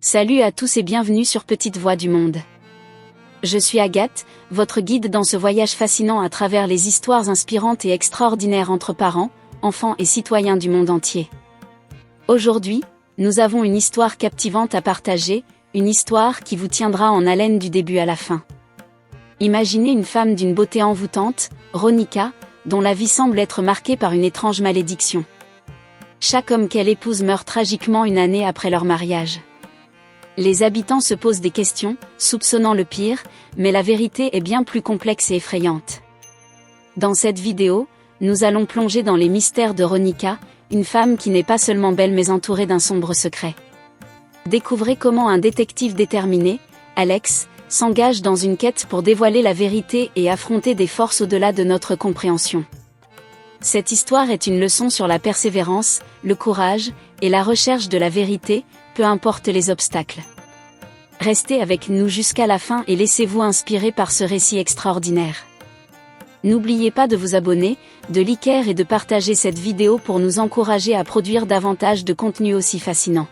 Salut à tous et bienvenue sur Petite Voix du Monde. Je suis Agathe, votre guide dans ce voyage fascinant à travers les histoires inspirantes et extraordinaires entre parents, enfants et citoyens du monde entier. Aujourd'hui, nous avons une histoire captivante à partager, une histoire qui vous tiendra en haleine du début à la fin. Imaginez une femme d'une beauté envoûtante, Ronica, dont la vie semble être marquée par une étrange malédiction. Chaque homme qu'elle épouse meurt tragiquement une année après leur mariage. Les habitants se posent des questions, soupçonnant le pire, mais la vérité est bien plus complexe et effrayante. Dans cette vidéo, nous allons plonger dans les mystères de Ronica, une femme qui n'est pas seulement belle mais entourée d'un sombre secret. Découvrez comment un détective déterminé, Alex, s'engage dans une quête pour dévoiler la vérité et affronter des forces au-delà de notre compréhension. Cette histoire est une leçon sur la persévérance, le courage, et la recherche de la vérité, peu importe les obstacles. Restez avec nous jusqu'à la fin et laissez-vous inspirer par ce récit extraordinaire. N'oubliez pas de vous abonner, de liker et de partager cette vidéo pour nous encourager à produire davantage de contenu aussi fascinant.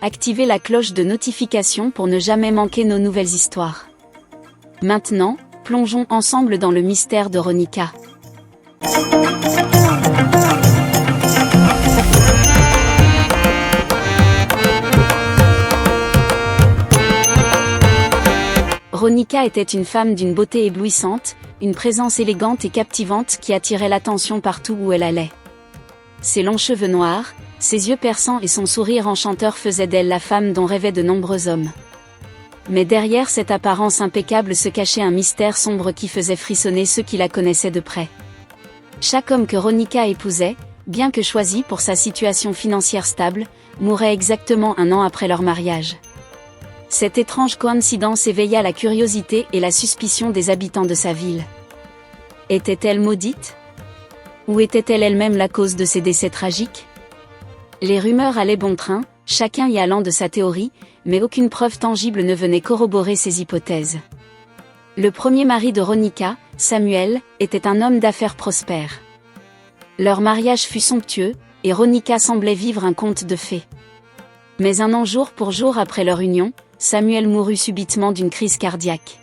Activez la cloche de notification pour ne jamais manquer nos nouvelles histoires. Maintenant, plongeons ensemble dans le mystère de Ronica. Ronica était une femme d'une beauté éblouissante, une présence élégante et captivante qui attirait l'attention partout où elle allait. Ses longs cheveux noirs, ses yeux perçants et son sourire enchanteur faisaient d'elle la femme dont rêvaient de nombreux hommes. Mais derrière cette apparence impeccable se cachait un mystère sombre qui faisait frissonner ceux qui la connaissaient de près. Chaque homme que Ronica épousait, bien que choisi pour sa situation financière stable, mourait exactement un an après leur mariage. Cette étrange coïncidence éveilla la curiosité et la suspicion des habitants de sa ville. Était-elle maudite? Ou était-elle elle-même la cause de ces décès tragiques? Les rumeurs allaient bon train, chacun y allant de sa théorie, mais aucune preuve tangible ne venait corroborer ces hypothèses. Le premier mari de Ronica, Samuel, était un homme d'affaires prospère. Leur mariage fut somptueux, et Ronica semblait vivre un conte de fées. Mais un an jour pour jour après leur union, Samuel mourut subitement d'une crise cardiaque.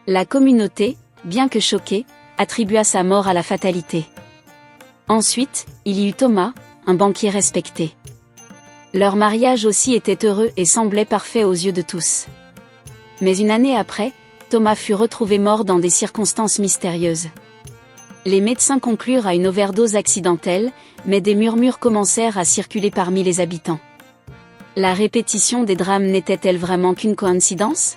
La communauté, bien que choquée, attribua sa mort à la fatalité. Ensuite, il y eut Thomas, un banquier respecté. Leur mariage aussi était heureux et semblait parfait aux yeux de tous. Mais une année après, Thomas fut retrouvé mort dans des circonstances mystérieuses. Les médecins conclurent à une overdose accidentelle, mais des murmures commencèrent à circuler parmi les habitants. La répétition des drames n'était-elle vraiment qu'une coïncidence?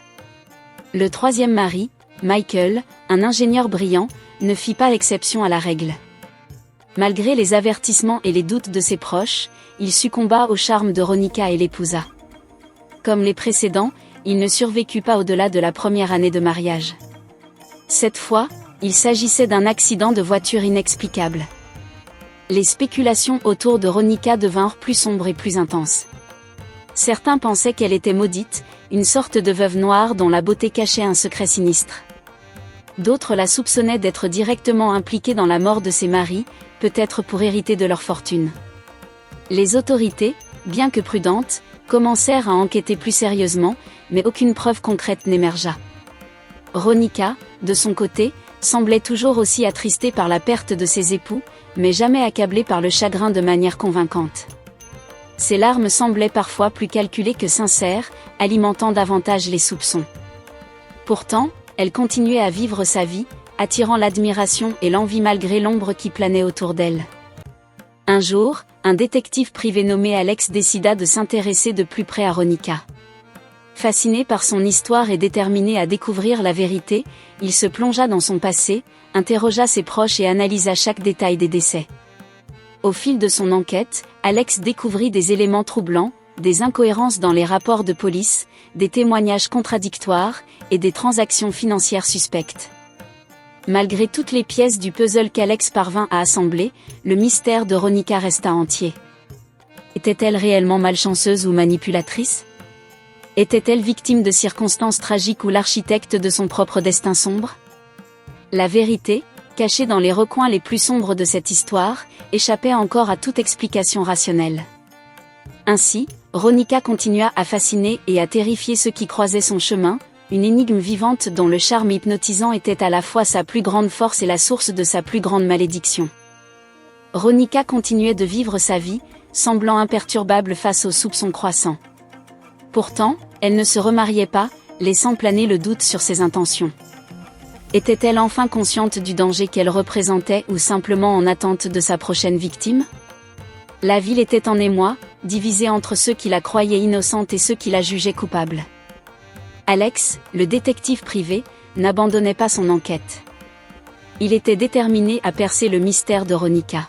Le troisième mari, Michael, un ingénieur brillant, ne fit pas exception à la règle. Malgré les avertissements et les doutes de ses proches, il succomba au charme de Ronica et l'épousa. Comme les précédents, il ne survécut pas au-delà de la première année de mariage. Cette fois, il s'agissait d'un accident de voiture inexplicable. Les spéculations autour de Ronica devinrent plus sombres et plus intenses. Certains pensaient qu'elle était maudite, une sorte de veuve noire dont la beauté cachait un secret sinistre. D'autres la soupçonnaient d'être directement impliquée dans la mort de ses maris, peut-être pour hériter de leur fortune. Les autorités, bien que prudentes, commencèrent à enquêter plus sérieusement, mais aucune preuve concrète n'émergea. Ronica, de son côté, semblait toujours aussi attristée par la perte de ses époux, mais jamais accablée par le chagrin de manière convaincante. Ses larmes semblaient parfois plus calculées que sincères, alimentant davantage les soupçons. Pourtant, elle continuait à vivre sa vie, attirant l'admiration et l'envie malgré l'ombre qui planait autour d'elle. Un jour, un détective privé nommé Alex décida de s'intéresser de plus près à Ronica. Fasciné par son histoire et déterminé à découvrir la vérité, il se plongea dans son passé, interrogea ses proches et analysa chaque détail des décès. Au fil de son enquête, Alex découvrit des éléments troublants, des incohérences dans les rapports de police, des témoignages contradictoires, et des transactions financières suspectes. Malgré toutes les pièces du puzzle qu'Alex parvint à assembler, le mystère de Ronica resta entier. Était-elle réellement malchanceuse ou manipulatrice? Était-elle victime de circonstances tragiques ou l'architecte de son propre destin sombre? La vérité, cachée dans les recoins les plus sombres de cette histoire, échappait encore à toute explication rationnelle. Ainsi, Ronica continua à fasciner et à terrifier ceux qui croisaient son chemin, une énigme vivante dont le charme hypnotisant était à la fois sa plus grande force et la source de sa plus grande malédiction. Ronica continuait de vivre sa vie, semblant imperturbable face aux soupçons croissants. Pourtant, elle ne se remariait pas, laissant planer le doute sur ses intentions. Était-elle enfin consciente du danger qu'elle représentait ou simplement en attente de sa prochaine victime ? La ville était en émoi, divisée entre ceux qui la croyaient innocente et ceux qui la jugeaient coupable. Alex, le détective privé, n'abandonnait pas son enquête. Il était déterminé à percer le mystère de Ronica.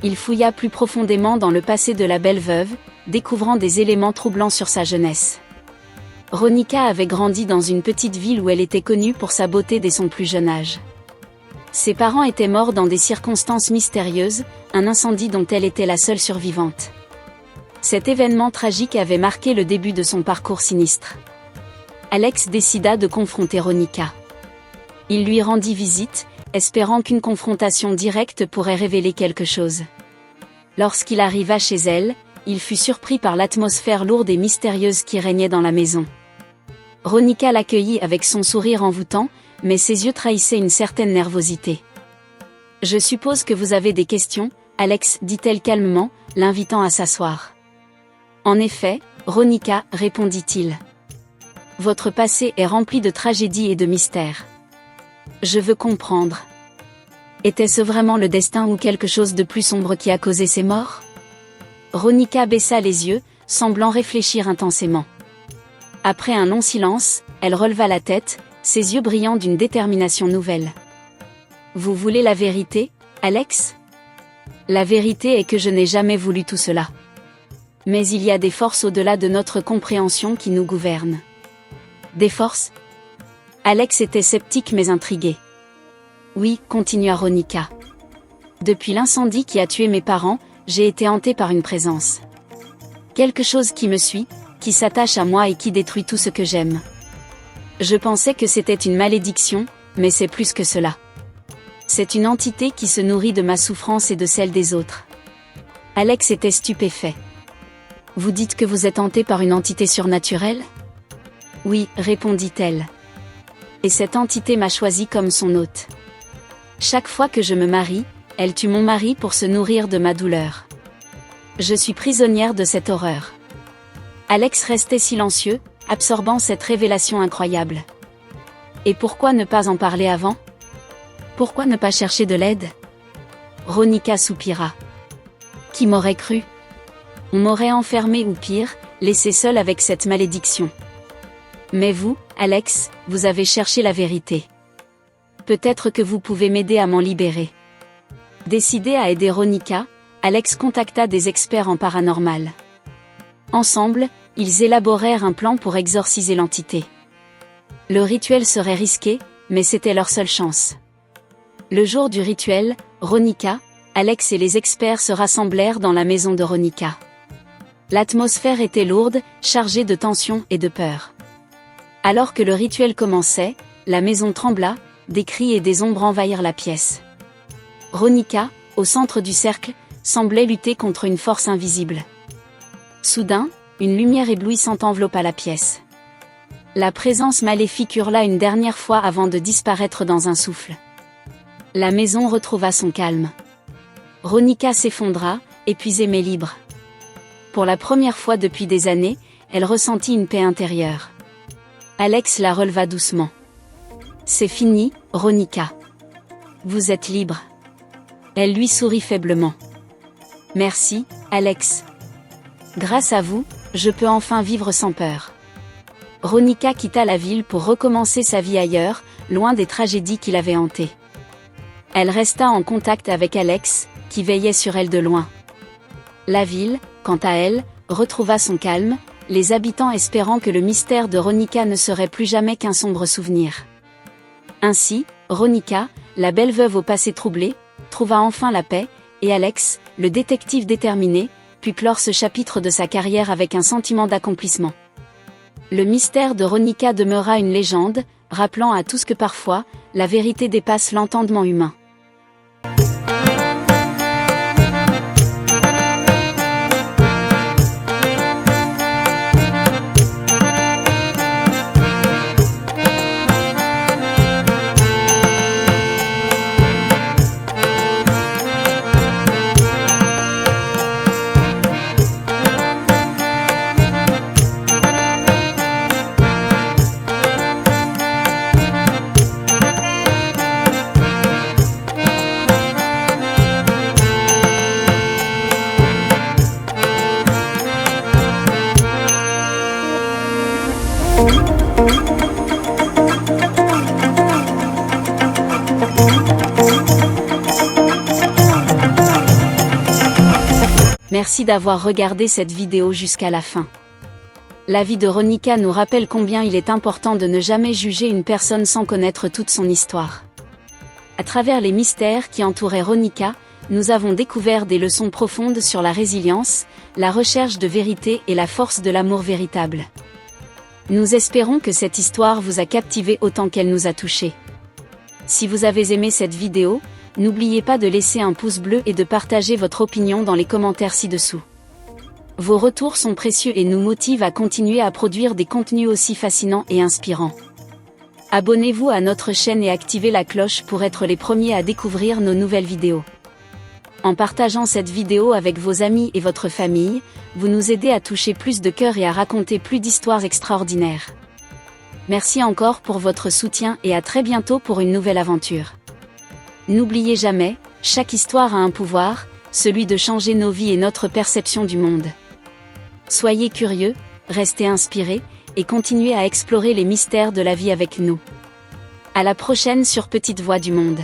Il fouilla plus profondément dans le passé de la belle veuve, découvrant des éléments troublants sur sa jeunesse. Ronica avait grandi dans une petite ville où elle était connue pour sa beauté dès son plus jeune âge. Ses parents étaient morts dans des circonstances mystérieuses, un incendie dont elle était la seule survivante. Cet événement tragique avait marqué le début de son parcours sinistre. Alex décida de confronter Ronica. Il lui rendit visite, espérant qu'une confrontation directe pourrait révéler quelque chose. Lorsqu'il arriva chez elle, il fut surpris par l'atmosphère lourde et mystérieuse qui régnait dans la maison. Ronica l'accueillit avec son sourire envoûtant, mais ses yeux trahissaient une certaine nervosité. « Je suppose que vous avez des questions, Alex, dit-elle calmement, l'invitant à s'asseoir. « En effet, Ronica, répondit-il. Votre passé est rempli de tragédies et de mystères. Je veux comprendre. Était-ce vraiment le destin ou quelque chose de plus sombre qui a causé ces morts ? Ronica baissa les yeux, semblant réfléchir intensément. Après un long silence, elle releva la tête, ses yeux brillant d'une détermination nouvelle. Vous voulez la vérité, Alex ? La vérité est que je n'ai jamais voulu tout cela. Mais il y a des forces au-delà de notre compréhension qui nous gouvernent. Des forces ? Alex était sceptique mais intrigué. Oui, continua Ronica. Depuis l'incendie qui a tué mes parents, j'ai été hantée par une présence. Quelque chose qui me suit, qui s'attache à moi et qui détruit tout ce que j'aime. Je pensais que c'était une malédiction, mais c'est plus que cela. C'est une entité qui se nourrit de ma souffrance et de celle des autres. Alex était stupéfait. Vous dites que vous êtes hanté par une entité surnaturelle ? Oui, répondit-elle. Et cette entité m'a choisi comme son hôte. Chaque fois que je me marie, elle tue mon mari pour se nourrir de ma douleur. Je suis prisonnière de cette horreur. Alex restait silencieux, absorbant cette révélation incroyable. Et pourquoi ne pas en parler avant ? Pourquoi ne pas chercher de l'aide ? Ronica soupira. Qui m'aurait cru ? On m'aurait enfermé ou pire, laissé seule avec cette malédiction. Mais vous, Alex, vous avez cherché la vérité. Peut-être que vous pouvez m'aider à m'en libérer. Décidé à aider Ronica, Alex contacta des experts en paranormal. Ensemble, ils élaborèrent un plan pour exorciser l'entité. Le rituel serait risqué, mais c'était leur seule chance. Le jour du rituel, Ronica, Alex et les experts se rassemblèrent dans la maison de Ronica. L'atmosphère était lourde, chargée de tension et de peur. Alors que le rituel commençait, la maison trembla, des cris et des ombres envahirent la pièce. Ronica, au centre du cercle, semblait lutter contre une force invisible. Soudain, une lumière éblouissante enveloppa la pièce. La présence maléfique hurla une dernière fois avant de disparaître dans un souffle. La maison retrouva son calme. Ronica s'effondra, épuisée mais libre. Pour la première fois depuis des années, elle ressentit une paix intérieure. Alex la releva doucement. C'est fini, Ronica. Vous êtes libre. Elle lui sourit faiblement. Merci, Alex. Grâce à vous, je peux enfin vivre sans peur. Ronica quitta la ville pour recommencer sa vie ailleurs, loin des tragédies qui l'avaient hantée. Elle resta en contact avec Alex, qui veillait sur elle de loin. La ville, quant à elle, retrouva son calme, les habitants espérant que le mystère de Ronica ne serait plus jamais qu'un sombre souvenir. Ainsi, Ronica, la belle veuve au passé troublé, trouva enfin la paix, et Alex, le détective déterminé, put clore ce chapitre de sa carrière avec un sentiment d'accomplissement. Le mystère de Ronica demeura une légende, rappelant à tous que parfois, la vérité dépasse l'entendement humain. Merci d'avoir regardé cette vidéo jusqu'à la fin. La vie de Ronica nous rappelle combien il est important de ne jamais juger une personne sans connaître toute son histoire. À travers les mystères qui entouraient Ronica, nous avons découvert des leçons profondes sur la résilience, la recherche de vérité et la force de l'amour véritable. Nous espérons que cette histoire vous a captivé autant qu'elle nous a touchés. Si vous avez aimé cette vidéo, n'oubliez pas de laisser un pouce bleu et de partager votre opinion dans les commentaires ci-dessous. Vos retours sont précieux et nous motivent à continuer à produire des contenus aussi fascinants et inspirants. Abonnez-vous à notre chaîne et activez la cloche pour être les premiers à découvrir nos nouvelles vidéos. En partageant cette vidéo avec vos amis et votre famille, vous nous aidez à toucher plus de cœurs et à raconter plus d'histoires extraordinaires. Merci encore pour votre soutien et à très bientôt pour une nouvelle aventure. N'oubliez jamais, chaque histoire a un pouvoir, celui de changer nos vies et notre perception du monde. Soyez curieux, restez inspirés, et continuez à explorer les mystères de la vie avec nous. À la prochaine sur Petite Voix du Monde.